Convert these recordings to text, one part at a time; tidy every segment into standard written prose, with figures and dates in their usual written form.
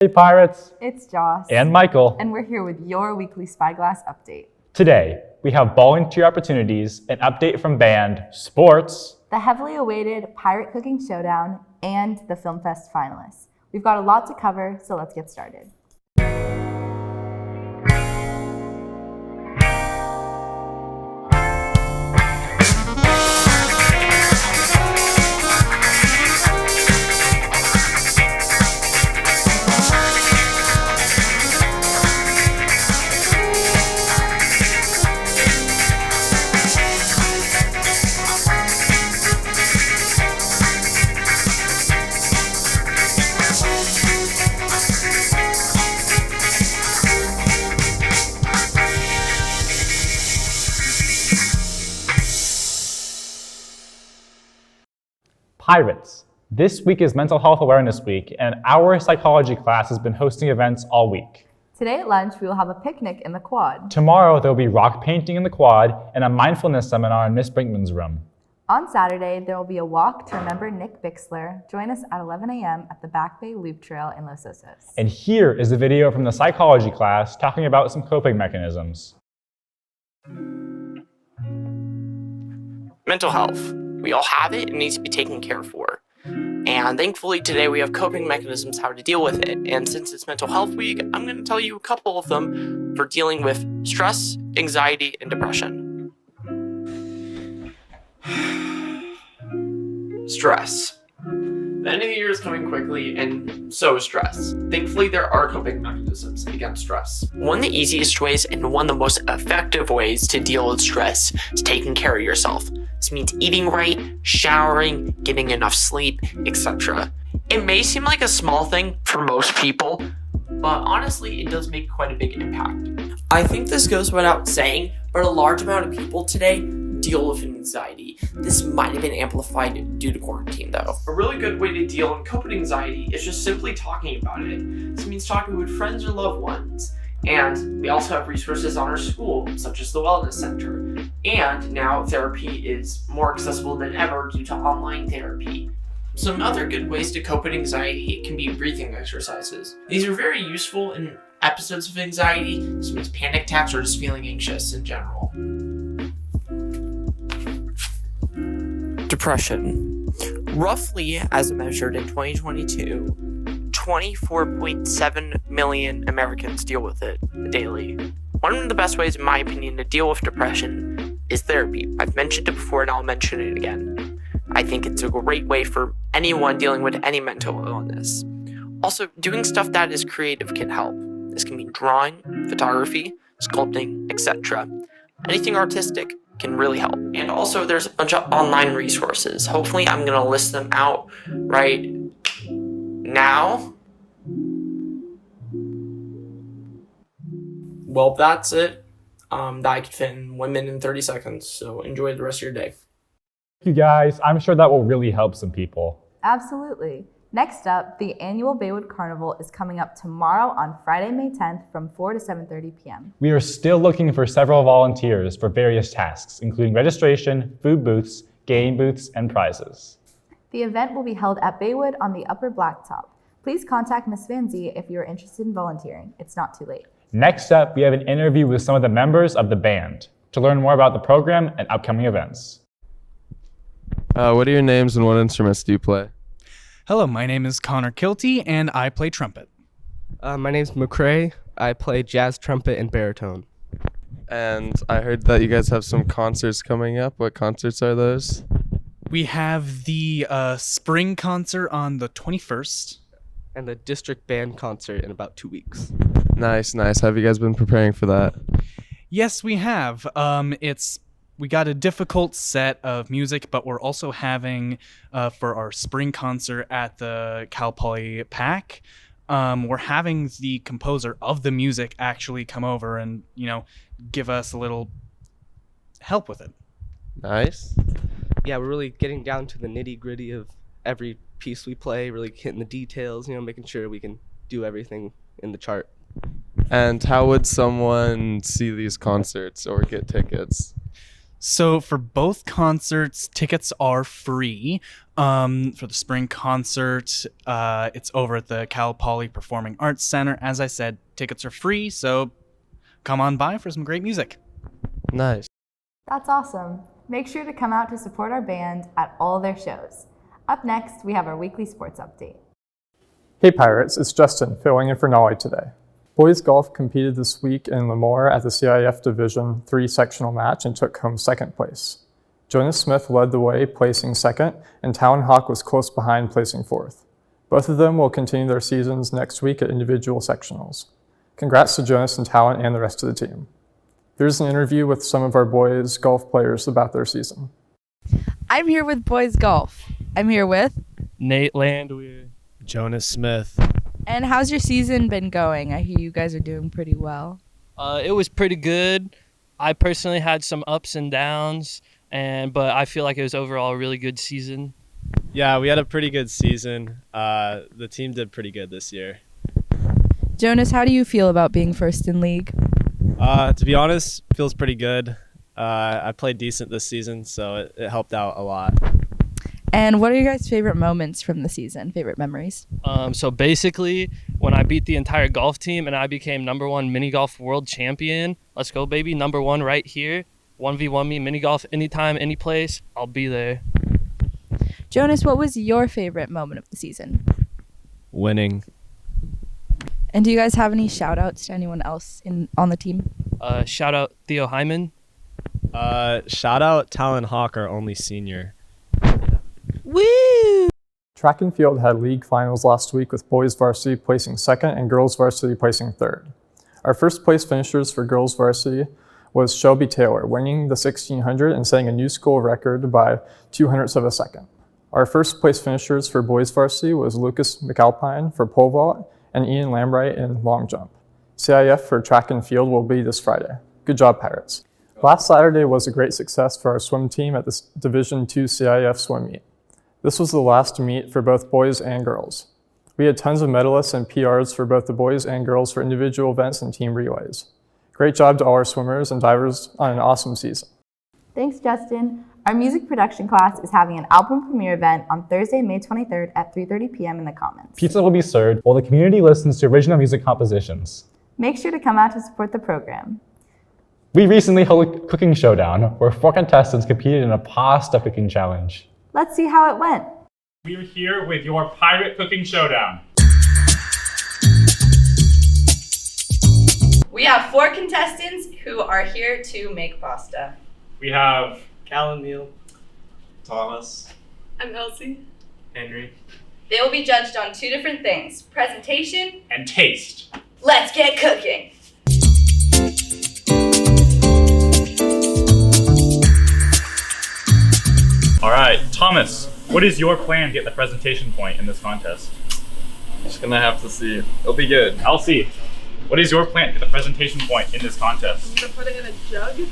Hey Pirates! It's Joss. And Michael. And we're here with your weekly Spyglass update. Today, we have volunteer opportunities, an update from band, sports, the heavily awaited Pirate Cooking Showdown, and the Film Fest finalists. We've got a lot to cover, so let's get started. Pirates. This week is Mental Health Awareness Week, and our psychology class has been hosting events all week. Today at lunch, we will have a picnic in the quad. Tomorrow, there will be rock painting in the quad and a mindfulness seminar in Miss Brinkman's room. On Saturday, there will be a walk to remember Nick Bixler. Join us at 11 a.m. at the Back Bay Loop Trail in Los Osos. And here is a video from the psychology class talking about some coping mechanisms. Mental health. We all have it. It needs to be taken care for. And thankfully today we have coping mechanisms how to deal with it. And since it's Mental Health Week, I'm going to tell you a couple of them for dealing with stress, anxiety, and depression. Stress. The end of the year is coming quickly, and so is stress. Thankfully, there are coping mechanisms against stress. One of the easiest ways and one of the most effective ways to deal with stress is taking care of yourself. This means eating right, showering, getting enough sleep, etc. It may seem like a small thing for most people, but honestly, it does make quite a big impact. I think this goes without saying, but a large amount of people today deal with anxiety. This might have been amplified due to quarantine though. A really good way to deal and cope with anxiety is just simply talking about it. This means talking with friends or loved ones. And we also have resources on our school, such as the Wellness Center. And now therapy is more accessible than ever due to online therapy. Some other good ways to cope with anxiety can be breathing exercises. These are very useful in episodes of anxiety, such as panic attacks or just feeling anxious in general. Depression. Roughly, as measured in 2022, 24.7 million Americans deal with it daily. One of the best ways, in my opinion, to deal with depression is therapy. I've mentioned it before and I'll mention it again. I think it's a great way for anyone dealing with any mental illness. Also, doing stuff that is creative can help. This can mean drawing, photography, sculpting, etc. Anything artistic can really help. And also there's a bunch of online resources. Hopefully I'm going to list them out right now. Well, that's it. That I could fit in 1 minute and 30 seconds. So enjoy the rest of your day. Thank you guys. I'm sure that will really help some people. Absolutely. Next up, the annual Baywood Carnival is coming up tomorrow on Friday, May 10th from 4 to 7:30 p.m. We are still looking for several volunteers for various tasks, including registration, food booths, game booths, and prizes. The event will be held at Baywood on the Upper Blacktop. Please contact Ms. Van Zee if you are interested in volunteering. It's not too late. Next up, we have an interview with some of the members of the band to learn more about the program and upcoming events. What are your names and what instruments do you play? Hello, my name is Connor Kilty, and I play trumpet. My name's McCrae. I play jazz trumpet and baritone. And I heard that you guys have some concerts coming up. What concerts are those? We have the spring concert on the 21st. And the district band concert in about 2 weeks. Nice. Have you guys been preparing for that? Yes, we have. We got a difficult set of music, but we're also having, for our spring concert at the Cal Poly PAC, we're having the composer of the music actually come over and, give us a little help with it. Nice. Yeah, we're really getting down to the nitty-gritty of every piece we play, really hitting the details, making sure we can do everything in the chart. And how would someone see these concerts or get tickets? So for both concerts, tickets are free. For the spring concert, it's over at the Cal Poly Performing Arts Center. As I said, tickets are free, so come on by for some great music. Nice. That's awesome. Make sure to come out to support our band at all their shows. Up next, we have our weekly sports update. Hey Pirates, it's Justin filling in for Nolly today. Boys golf competed this week in Lemoore at the CIF Division III sectional match and took home second place. Jonas Smith led the way, placing second, and Talon Hawk was close behind, placing fourth. Both of them will continue their seasons next week at individual sectionals. Congrats to Jonas and Talon and the rest of the team. Here's an interview with some of our boys golf players about their season. I'm here with boys golf. I'm here with Nate Landwehr, Jonas Smith. And how's your season been going? I hear you guys are doing pretty well. It was pretty good. I personally had some ups and downs, but I feel like it was overall a really good season. Yeah, we had a pretty good season. The team did pretty good this year. Jonas, how do you feel about being first in league? To be honest, feels pretty good. I played decent this season, so it helped out a lot. And what are your guys' favorite moments from the season, favorite memories? So basically, when I beat the entire golf team and I became #1 mini golf world champion, let's go, baby, #1 right here. 1v1 me, mini golf, anytime, any place, I'll be there. Jonas, what was your favorite moment of the season? Winning. And do you guys have any shout outs to anyone else on the team? Shout out Theo Hyman. Shout out Talon Hawk, our only senior. Woo! Track and field had league finals last week with boys varsity placing second and girls varsity placing third. Our first place finishers for girls varsity was Shelby Taylor, winning the 1600 and setting a new school record by 200ths of a second. Our first place finishers for boys varsity was Lucas McAlpine for pole vault and Ian Lambright in long jump. CIF for track and field will be this Friday. Good job, Pirates. Last Saturday was a great success for our swim team at the Division II CIF swim meet. This was the last meet for both boys and girls. We had tons of medalists and PRs for both the boys and girls for individual events and team relays. Great job to all our swimmers and divers on an awesome season. Thanks, Justin. Our music production class is having an album premiere event on Thursday, May 23rd at 3:30 p.m. in the Commons. Pizza will be served while the community listens to original music compositions. Make sure to come out to support the program. We recently held a cooking showdown where 4 contestants competed in a pasta cooking challenge. Let's see how it went. We're here with your pirate cooking showdown. We have 4 contestants who are here to make pasta. We have Callan Neal. Thomas. I'm Elsie. Henry. They will be judged on 2 different things, presentation and taste. Let's get cooking. All right, Thomas, what is your plan to get the presentation point in this contest? Just gonna have to see. It'll be good. I'll see. What is your plan to get the presentation point in this contest? To put it in a jug.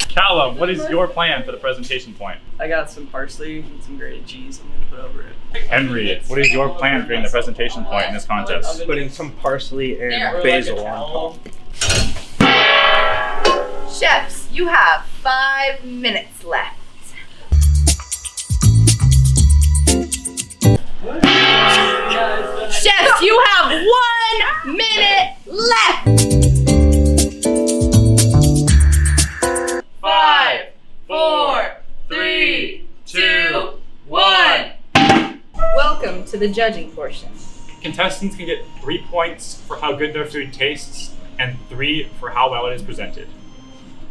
Callum, what is your plan for the presentation point? I got some parsley and some grated cheese I'm gonna put over it. Henry, what is your plan for getting the presentation point in this contest? Putting some parsley and basil on top. Chefs, you have 5 minutes left. Chefs, you have 1 minute left. 5, 4, 3, 2, 1. Welcome to the judging portion. Contestants can get 3 points for how good their food tastes and 3 for how well it is presented.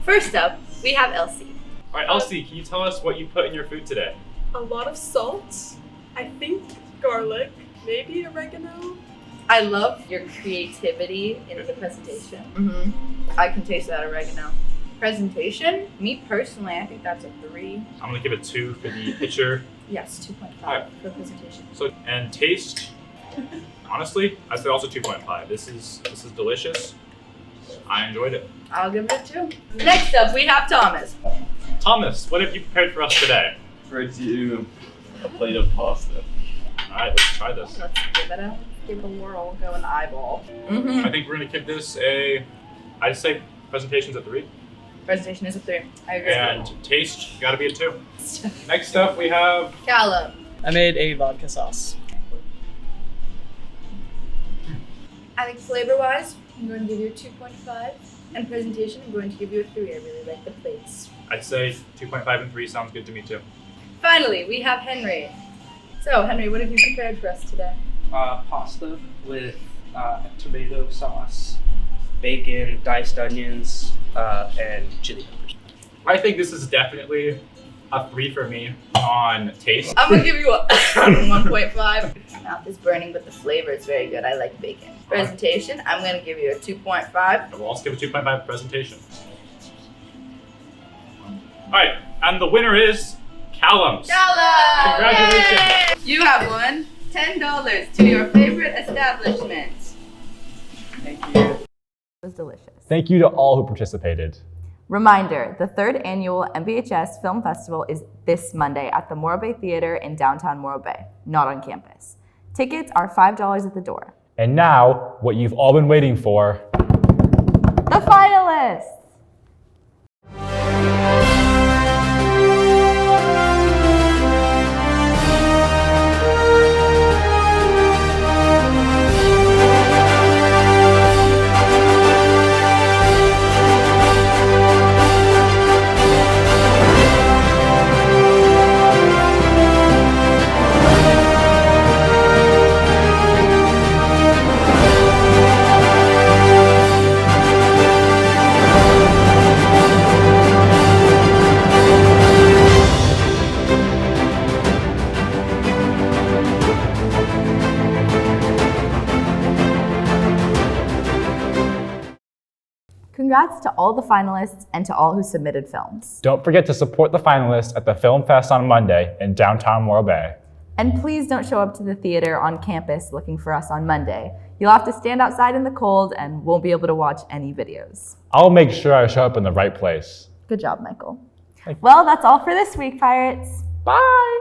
First up, we have Elsie. All right, Elsie, can you tell us what you put in your food today? A lot of salt, I think garlic, maybe oregano. I love your creativity in the presentation. I can taste that oregano. Presentation, me personally, I think that's a 3. I'm gonna give it 2 for the picture. Yes, 2.5 Alright. for presentation. So, and taste, honestly, I'd say also 2.5. This is delicious. I enjoyed it. I'll give it a 2. Next up, we have Thomas. Thomas, what have you prepared for us today? Prepared you a plate of pasta. All right, let's try this. Let's give it a whirl, go in the eyeball. I think we're gonna give this I'd say presentation's a 3. Presentation is a 3. I agree. And taste, gotta be a 2. Next up, we have Callum. I made a vodka sauce. I think flavor-wise, I'm going to give you a 2.5. And presentation, I'm going to give you a 3. I really like the plates. I'd say 2.5 and 3 sounds good to me too. Finally, we have Henry. So, Henry, what have you prepared for us today? Pasta with tomato sauce, bacon, diced onions, and chili peppers. I think this is definitely a 3 for me on taste. I'm going to give you a 1.5. My mouth is burning, but the flavor is very good. I like bacon. Presentation, I'm going to give you a 2.5. We'll also give a 2.5 presentation. Alright, and the winner is Callum. Callum! Congratulations! Yay! You have won $10 to your favorite establishment. Thank you. It was delicious. Thank you to all who participated. Reminder, the 3rd annual MBHS Film Festival is this Monday at the Morro Bay Theater in downtown Morro Bay, not on campus. Tickets are $5 at the door. And now, what you've all been waiting for. The finalists! Congrats to all the finalists and to all who submitted films. Don't forget to support the finalists at the Film Fest on Monday in downtown Morro Bay. And please don't show up to the theater on campus looking for us on Monday. You'll have to stand outside in the cold and won't be able to watch any videos. I'll make sure I show up in the right place. Good job, Michael. Well, that's all for this week, Pirates. Bye!